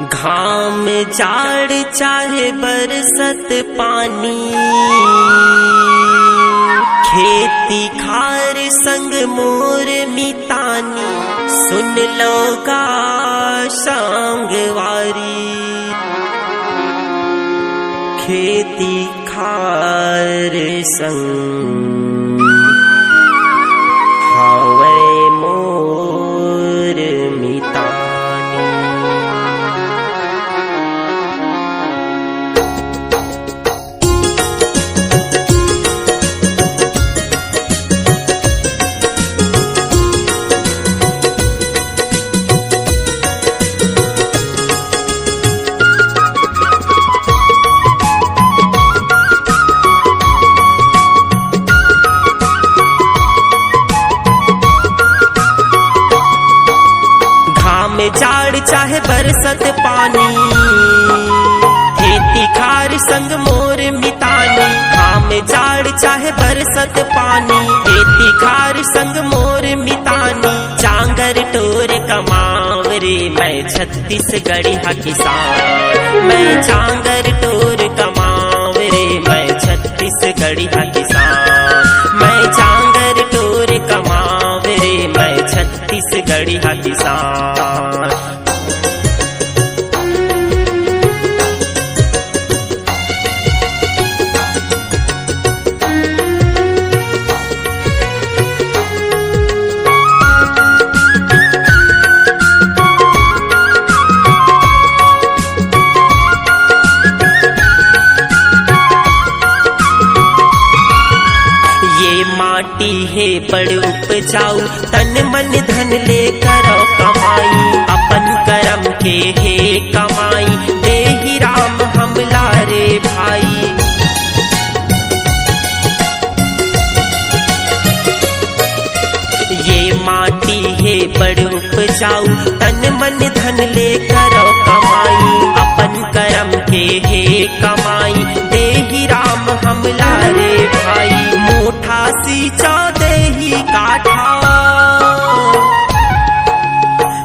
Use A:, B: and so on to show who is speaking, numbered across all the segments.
A: घाम जाड़ चाहे बरसत पानी, खेती खार संग मोर मितानी, सुन लो का सांगवारी। खेती खार संग हावे मोर मितानी। जाड़ चाहे बरसत पानी, खेती खार संग मोर मितानी। घाम जाड़ चाहे बरसत पानी, खेती खार संग मोर मितानी। चांगर टोर कमावरे मैं छत्तीसगढ़ी हा किसान, मैं चांगर टोर कमावरे मैं छत्तीसगढ़ी हा किसान, मैं चांगर टोर कमावरे मैं छत्तीसगढ़ी हा किसान। माटी है बड़ उपजाऊ, तन मन धन ले करो कमाई। अपन करम के है कमाई, देहि राम हमला रे भाई। ये माटी है बड़ उपजाऊ, तन मन धन ले करो कमाई। अपन करम के है कमाई, देहि राम हमला रे भाई। मोठा सींचा देही काठा,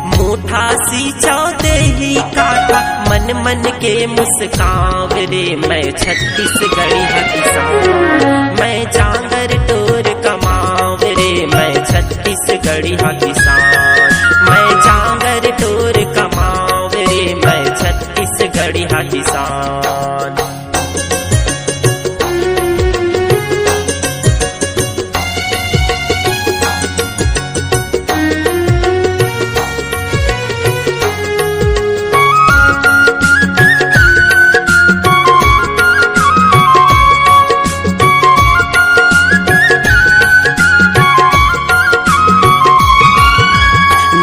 A: मोठा सींचा देही काठा। मन मन के मुस्कावरे मैं छत्तीसगढ़ी हा किसान, मैं चांगर टोर कमावरे मैं छत्तीसगढ़ी हा किसान, मैं चांगर टोर कमावरे मैं छत्तीसगढ़ी हा किसान।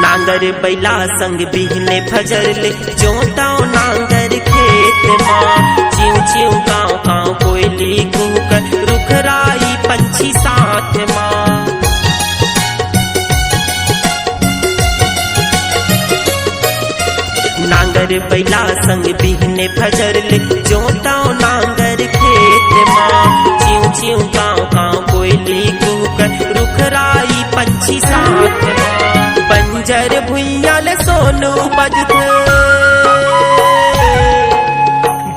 A: नांगर बैला संग बिहने फजर ले, जोता नांगर खेत माँ। चिव चिव गाँव गाँव कोयली कुकर, रुखराई पंछी साथ माँ। नांगर बैला संग बिहने फजर ले, जोता नांगर खेत माँ। चिव चिव गाँव गाँव कोयली कुकर, रुखराई पंछी साथ माँ। बंजर भुइयाल सोनू बजथे,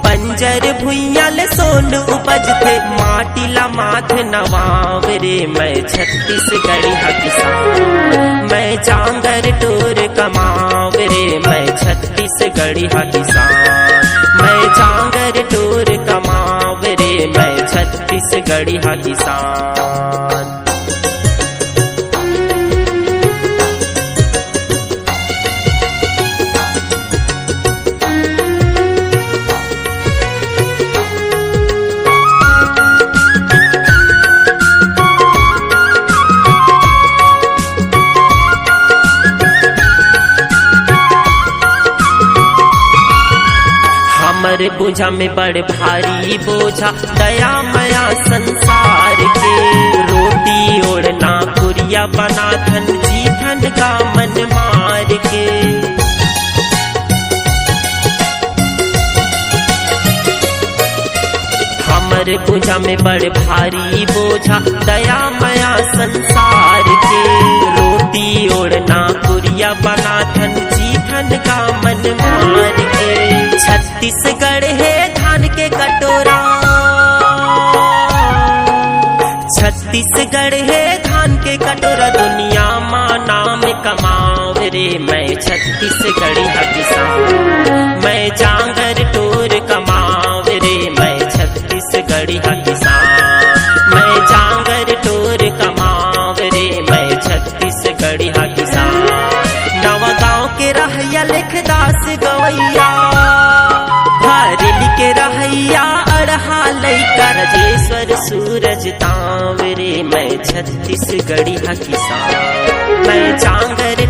A: बंजर भुइयाल सोनू बजथे। माटी ला माथ नवावरे मैं छत्तीसगढ़ी हा किसान, मैं चांगर टोर कमावरे मैं छत्तीसगढ़ी हा किसान, मैं चांगर टोर कमावरे मैं छत्तीसगढ़ी हा किसान। हमर बोझा में बड़ भारी बोझा, दया मया संसार के। रोटी ओढ़ना कुरिया बना धन, जी धन का मन मार के। हमर बोझा में बड़ भारी बोझा, दया मया संसार के। रोटी ओढ़ना कुरिया बना धन, जी धन का मन मार के। छत्तीसगढ़ है धान के कटोरा, छत्तीसगढ़ है धान के कटोरा, दुनिया माँ नाम कमाव रे। मैं छत्तीसगढ़ी हा किसान, मैं जांगर टोर कमाव रे। मैं छत्तीसगढ़ी हा किसान, मैं जांगर टोर कमाव रे। मैं छत्तीसगढ़ी हा किसान। नवगांव के रहैया लिखदास गवैया, भरल के रहैया अड़हा लैका राजेश्वर सूरज तांव रे। मैं छत्तीसगढ़ी हा किसान, मैं जांगर